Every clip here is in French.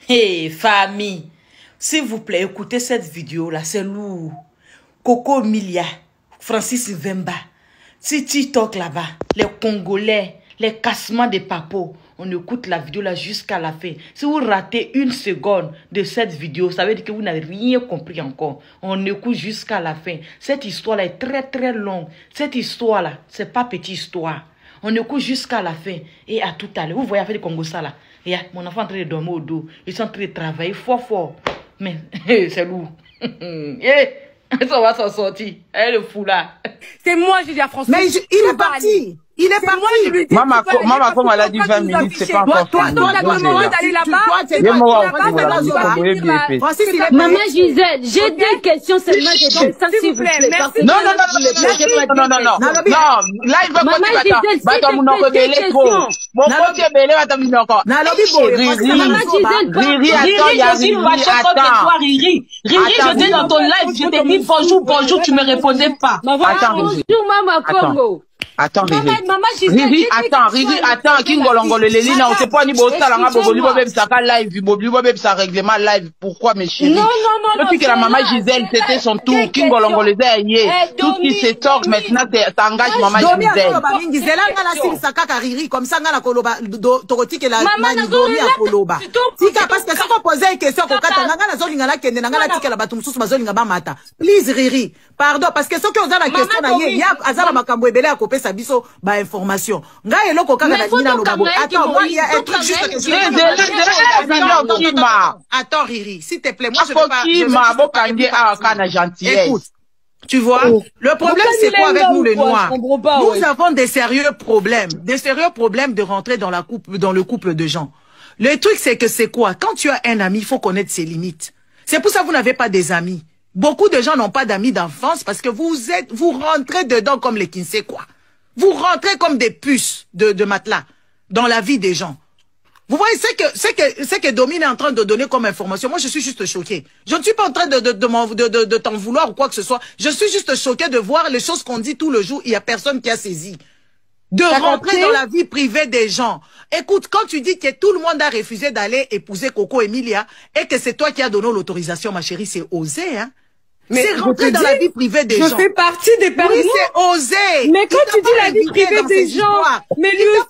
Hey, famille, s'il vous plaît, écoutez cette vidéo-là, c'est lourd. Coco Emilia, Francis Vemba, si TikTok là-bas, les Congolais, les cassements des papos, on écoute la vidéo là jusqu'à la fin. Si vous ratez une seconde de cette vidéo, ça veut dire que vous n'avez rien compris encore. On écoute jusqu'à la fin. Cette histoire-là est très très longue. Cette histoire-là, c'est pas petite histoire. On écoute jusqu'à la fin. Et à tout à l'heure, vous voyez avec les Congos ça là. Et mon enfant est en train de dormir au dos. Ils sont en train de travailler fort. Mais c'est lourd. Ça va s'en sortir. Elle est fou là. C'est moi, j'ai dit à François. Mais il est parti. Il est parti. Moi, je lui dis. Maman, comme elle a dit 20 minutes, c'est pas encore fini. Toi, t'as demandé d'aller là-bas. Maman Gisèle, j'ai deux questions seulement. J'ai donc ça, s'il vous plaît. Non. Là, il veut continuer. Riri, je dis dans ton live, je t'ai dit bonjour, tu me répondais pas. Bonjour, maman Congo. Attends, Riri, attends, Kingolongolo, Lélina, on sait pas ni Bosalanga, Boboli, Bobem, Saka live, Boboli, Bobem, sa règlement live. Pourquoi, mes chéris? Non. Depuis que la maman Gisèle, c'était son tour, Kingolongolo, tout ce qui se sort maintenant, t'engages maman Gisèle. Gisèle, on a la signe Saka Riri, comme ça, on a la Koloba, Toroti, que la Manigomi à Koloba. Parce que ça, on posait une question, qu'on a la Zolingala, qui est la tique, la Batum, sous ma Zolingaba Mata. Please, Riri, pardon, parce que ce qu'on a la question, il y a Azala Makambo Ebele à couper sa biso, bah, information. Nga eloko kaka na dina no babo. Attends, moi, il y a un truc juste que attends, Riri, s'il te plaît, moi, je veux pas. Écoute. Tu vois, le problème, c'est quoi avec nous, les Noirs? Nous avons des sérieux problèmes de rentrer dans le couple de gens. Le truc, c'est que c'est quoi? Quand tu as un ami, il faut connaître ses limites. C'est pour ça que vous n'avez pas des amis. Beaucoup de gens n'ont pas d'amis d'enfance parce que vous rentrez dedans comme les qui ne sait quoi. Vous rentrez comme des puces de matelas dans la vie des gens. Vous voyez, c'est que Domine est en train de donner comme information. Moi, je suis juste choquée. Je ne suis pas en train de t'en vouloir ou quoi que ce soit. Je suis juste choquée de voir les choses qu'on dit tout le jour. Il y a personne qui a saisi. De rentrer dans la vie privée des gens. Écoute, quand tu dis que tout le monde a refusé d'aller épouser Coco Emilia et que c'est toi qui as donné l'autorisation, ma chérie, c'est osé, hein? C'est rentrer dans la vie privée des gens. Je fais partie des personnes. Oui, c'est osé. Mais quand tu dis la vie privée des gens, mais lui aussi,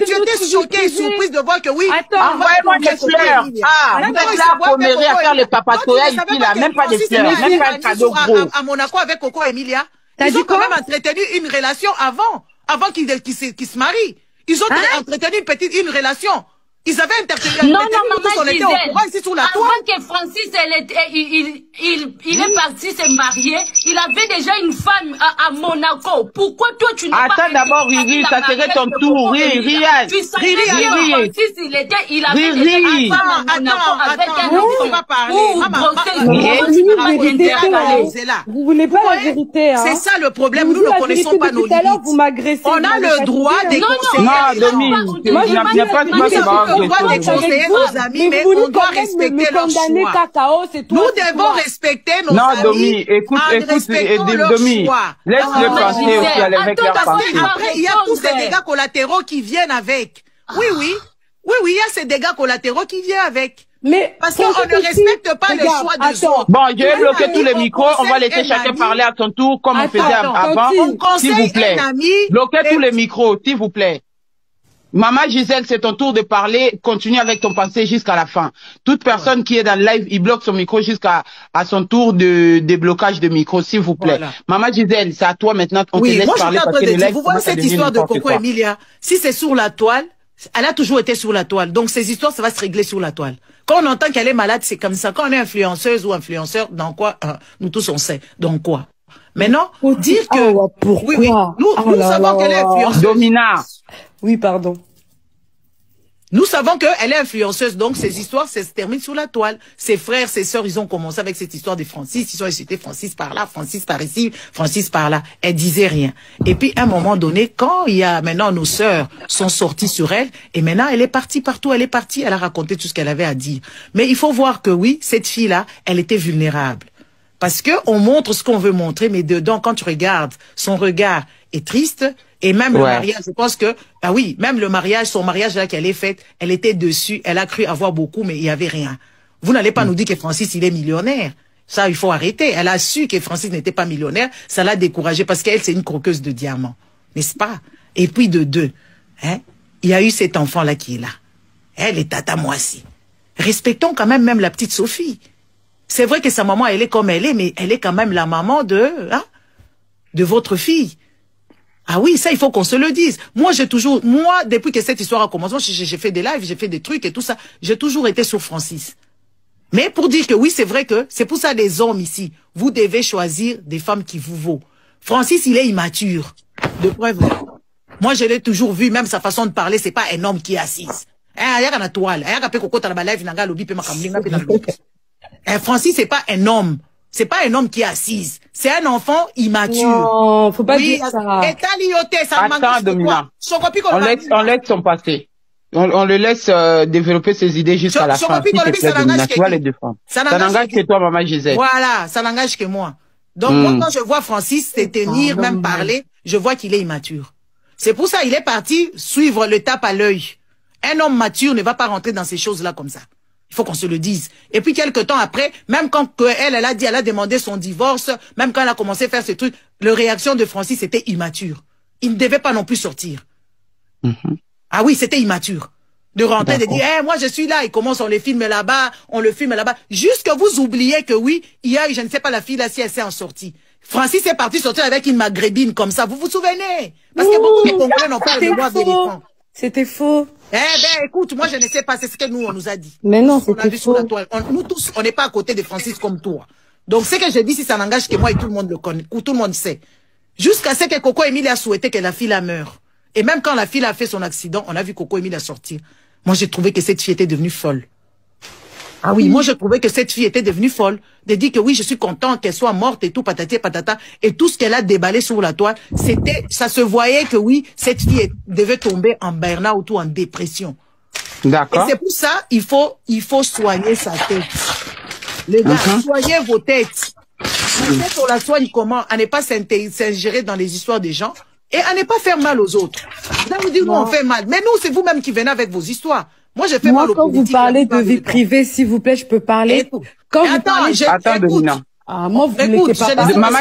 tu étais choquée et surprise de voir que oui. Attends, envoyez-moi des fleurs. Ah, vous êtes là pour m'aider à faire les papatoyas ici, là. Même pas des fleurs, même pas un cadeau gros. À Monaco avec Coco Emilia. Ils ont quand même entretenu une relation avant qu'ils se marient. Ils ont entretenu une relation. Ils avaient interprété. Non, maman Gisèle. Ici sur la toile. Avant que Francis, il est parti se marier, il avait déjà une femme à Monaco. Pourquoi toi tu n'as pas... Attends d'abord, Riri, ça serait ton tour. Riri. Francis, il avait déjà une femme à Monaco avec un enfant. Vous voulez pas la vérité, hein? C'est ça le problème. Nous ne connaissons pas nos limites. Vous m'agressez. On a le droit des conseils. Non, Domine, il n'y a pas de on doit déconseiller nos amis, mais on doit respecter leur choix. Nous devons respecter nos amis. Non, Domi, écoute, Domi, laisse-le penser aussi à l'évêque leur penser. Après, il y a tous ces dégâts collatéraux qui viennent avec. Oui, il y a ces dégâts collatéraux qui viennent avec. Mais parce qu'on ne respecte pas le choix des autres. Bon, je vais bloquer tous les micros, on va laisser chacun parler à son tour, comme on faisait avant. S'il vous plaît. Bloquez tous les micros, s'il vous plaît. Maman Gisèle, c'est ton tour de parler. Continue avec ton pensée jusqu'à la fin. Toute personne qui est dans le live, il bloque son micro jusqu'à son tour de déblocage de micro, s'il vous plaît. Voilà. Maman Gisèle, c'est à toi maintenant. On te laisse parler parce que le live. Vous voyez cette histoire de Coco Emilia, si c'est sur la toile, elle a toujours été sur la toile. Donc ces histoires, ça va se régler sur la toile. Quand on entend qu'elle est malade, c'est comme ça. Quand on est influenceuse ou influenceur, dans quoi nous tous on sait. Dans quoi. Maintenant, pour dire que pourquoi nous savons qu'elle est influenceuse. Domina. Oui, pardon. Nous savons qu'elle est influenceuse, donc ces histoires, ça se termine sur la toile. Ses frères, ses sœurs, ils ont commencé avec cette histoire de Francis. Ils ont incité Francis par là, Francis par ici, Francis par là. Elle disait rien. Et puis, à un moment donné, quand il y a maintenant nos sœurs sont sorties sur elle, et maintenant, elle est partie partout, elle a raconté tout ce qu'elle avait à dire. Mais il faut voir que oui, cette fille-là, elle était vulnérable. Parce que on montre ce qu'on veut montrer, mais dedans, quand tu regardes, son regard est triste, Et même le mariage, je pense que, ah oui, même le mariage, son mariage là qu'elle est faite, elle était dessus, elle a cru avoir beaucoup, mais il y avait rien. Vous n'allez pas nous dire que Francis, il est millionnaire. Ça, il faut arrêter. Elle a su que Francis n'était pas millionnaire, ça l'a découragée parce qu'elle, c'est une croqueuse de diamants. N'est-ce pas? Et puis de deux, hein, il y a eu cet enfant-là qui est là. Elle est Tata Moissi. Respectons quand même la petite Sophie. C'est vrai que sa maman, elle est comme elle est, mais elle est quand même la maman de votre fille. Ah oui, ça, il faut qu'on se le dise. Moi, depuis que cette histoire a commencé, j'ai fait des lives, j'ai fait des trucs et tout ça, j'ai toujours été sur Francis. Mais pour dire que oui, c'est vrai que c'est pour ça les hommes ici, vous devez choisir des femmes qui vous vaut. Francis, il est immature. De preuve. Moi, je l'ai toujours vu, même sa façon de parler, c'est pas un homme qui est assis. Francis, c'est pas un homme. C'est pas un homme qui est assise. C'est un enfant immature. Non, faut pas dire ça. Attends, Domina. On laisse son passé. On le laisse développer ses idées jusqu'à la fin. Tu vas les défendre. Ça n'engage que toi, maman Gisèle. Voilà, ça n'engage que moi. Donc, moi, quand je vois Francis se tenir, même parler, je vois qu'il est immature. C'est pour ça il est parti suivre le tape à l'œil. Un homme mature ne va pas rentrer dans ces choses-là comme ça. Il faut qu'on se le dise. Et puis, quelque temps après, même quand elle a dit, elle a demandé son divorce, même quand elle a commencé à faire ce truc, la réaction de Francis était immature. Il ne devait pas non plus sortir. Ah oui, c'était immature. De rentrer, de dire, moi je suis là, il commence, on le filme là-bas, Juste que vous oubliez que oui, il y a, je ne sais pas, la fille là, si elle s'est en sortie. Francis est parti sortir avec une maghrébine comme ça, vous vous souvenez? Parce que beaucoup de Congolais n'ont pas le droit d'éléphant. C'était faux. Eh ben, écoute, moi je ne sais pas, c'est ce que nous, on nous a dit. Mais non, c'était faux. Nous tous, on n'est pas à côté de Francis comme toi. Donc, ce que je dis, si ça n'engage que moi et tout le monde le connaît, ou tout le monde sait. Jusqu'à ce que Coco Emile a souhaité que la fille la meure. Et même quand la fille a fait son accident, on a vu Coco Emile sortir. Moi, j'ai trouvé que cette fille était devenue folle. Ah oui, moi, je trouvais que cette fille était devenue folle. De dire que oui, je suis content qu'elle soit morte et tout, patati et patata. Et tout ce qu'elle a déballé sur la toile, ça se voyait que oui, cette fille devait tomber en burn-out ou en dépression. D'accord. Et c'est pour ça, il faut soigner sa tête. Les gars, soignez vos têtes. La tête, on la soigne comment? À ne pas s'ingérer dans les histoires des gens et à ne pas faire mal aux autres. Là, vous dites, nous, on fait mal. Mais nous, c'est vous-même qui venez avec vos histoires. Moi, je fais mal aux quand vous parlez de vie privée, s'il vous plaît, je peux parler. Quand vous parlez, attends, Domina. Ah, moi, vous ne laissez pas parler. Maman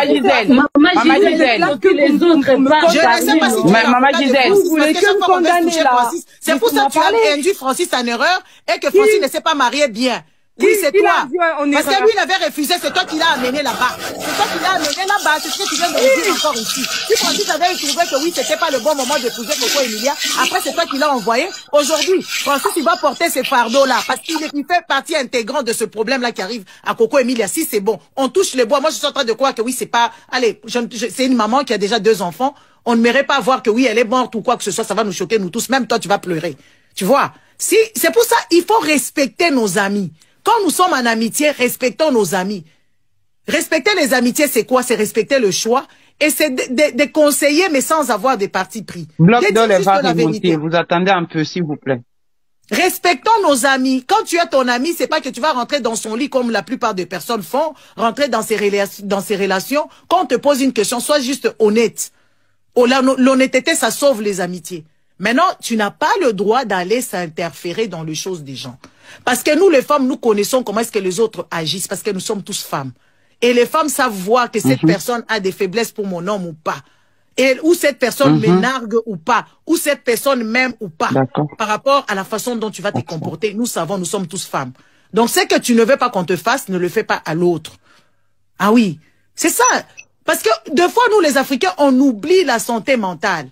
Gisèle. Que les autres parlent. Je ne sais pas si Maman Gisèle. Vous voulez que me condamner là. C'est pour ça que tu as induit Francis en erreur et que Francis ne s'est pas marié bien. Oui, c'est toi. Parce que lui, il avait refusé, c'est toi qui l'as amené là-bas. C'est toi qui l'as amené là-bas, c'est ce que tu viens de me dire encore ici. Si Francis avait trouvé que oui, c'était pas le bon moment d'épouser Coco Emilia, après c'est toi qui l'as envoyé. Aujourd'hui, Francis, il va porter ces fardeaux-là, parce qu'il fait partie intégrante de ce problème-là qui arrive à Coco Emilia. Si c'est bon, on touche les bois. Moi, je suis en train de croire que oui, c'est pas, allez, c'est une maman qui a déjà 2 enfants. On ne mérite pas voir que oui, elle est morte ou quoi que ce soit, ça va nous choquer, nous tous. Même toi, tu vas pleurer. Tu vois? C'est pour ça, il faut respecter nos amis. Quand nous sommes en amitié, respectons nos amis. Respecter les amitiés, c'est quoi? C'est respecter le choix et c'est de conseiller, mais sans avoir des partis pris. Bloc dans les vagues remontées. Vous attendez un peu, s'il vous plaît. Respectons nos amis. Quand tu as ton ami, c'est pas que tu vas rentrer dans son lit comme la plupart des personnes font, rentrer dans ces relations. Quand on te pose une question, sois juste honnête. L'honnêteté, ça sauve les amitiés. Maintenant, tu n'as pas le droit d'aller s'interférer dans les choses des gens. Parce que nous, les femmes, nous connaissons comment est-ce que les autres agissent, parce que nous sommes tous femmes. Et les femmes savent voir que cette personne a des faiblesses pour mon homme ou pas. Et ou cette personne me nargue ou pas. Ou cette personne m'aime ou pas. Par rapport à la façon dont tu vas te comporter. Nous savons, nous sommes tous femmes. Donc, ce que tu ne veux pas qu'on te fasse, ne le fais pas à l'autre. Ah oui, c'est ça. Parce que, deux fois, nous, les Africains, on oublie la santé mentale.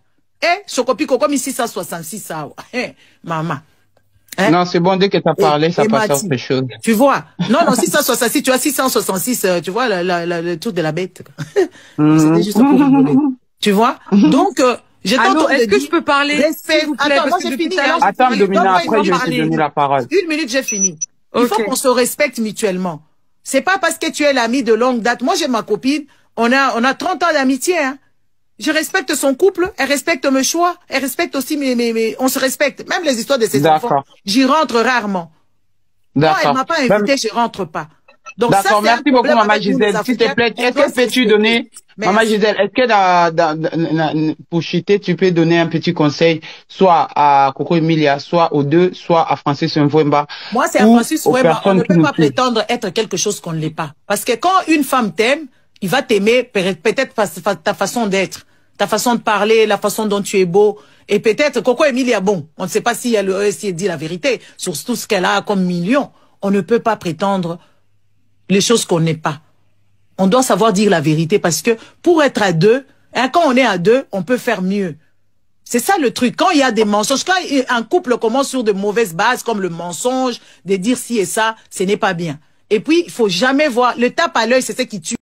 Chocopico, comme ici, 666, ça. Maman. Non, c'est bon, dès que tu as parlé, ça passe à autre chose. Tu vois? Non, 666, tu as 666, tu vois, le tour de la bête. C'était juste pour rigoler. Tu vois? Donc, j'ai tantôt est-ce que je peux parler? Attends, moi j'ai fini. Attends, Domina, après je vais te donner la parole. 1 minute, j'ai fini. Il faut qu'on se respecte mutuellement. C'est pas parce que tu es l'ami de longue date. Moi, j'ai ma copine. On a 30 ans d'amitié, hein. Je respecte son couple, elle respecte mes choix, elle respecte aussi on se respecte. Même les histoires de ses enfants, j'y rentre rarement. Non, elle m'a pas invité, je rentre pas. D'accord, merci beaucoup, Maman Gisèle. S'il te plaît, est-ce que peux-tu donner, Maman Gisèle, est-ce que pour chuter, tu peux donner un petit conseil, soit à Coco Emilia, soit aux deux, soit à Francis Mvwemba? Moi, c'est à Francis Mvwemba. On ne peut pas prétendre être quelque chose qu'on ne l'est pas. Parce que quand une femme t'aime, il va t'aimer peut-être ta façon d'être, ta façon de parler, la façon dont tu es beau. Et peut-être, Coco Emilia, bon, on ne sait pas si elle dit la vérité sur tout ce qu'elle a comme millions. On ne peut pas prétendre les choses qu'on n'est pas. On doit savoir dire la vérité parce que pour être à deux, hein, quand on est à deux, on peut faire mieux. C'est ça le truc. Quand il y a des mensonges, quand un couple commence sur de mauvaises bases comme le mensonge, de dire ci et ça, ce n'est pas bien. Et puis, il faut jamais voir, le tape à l'œil, c'est ce qui tue.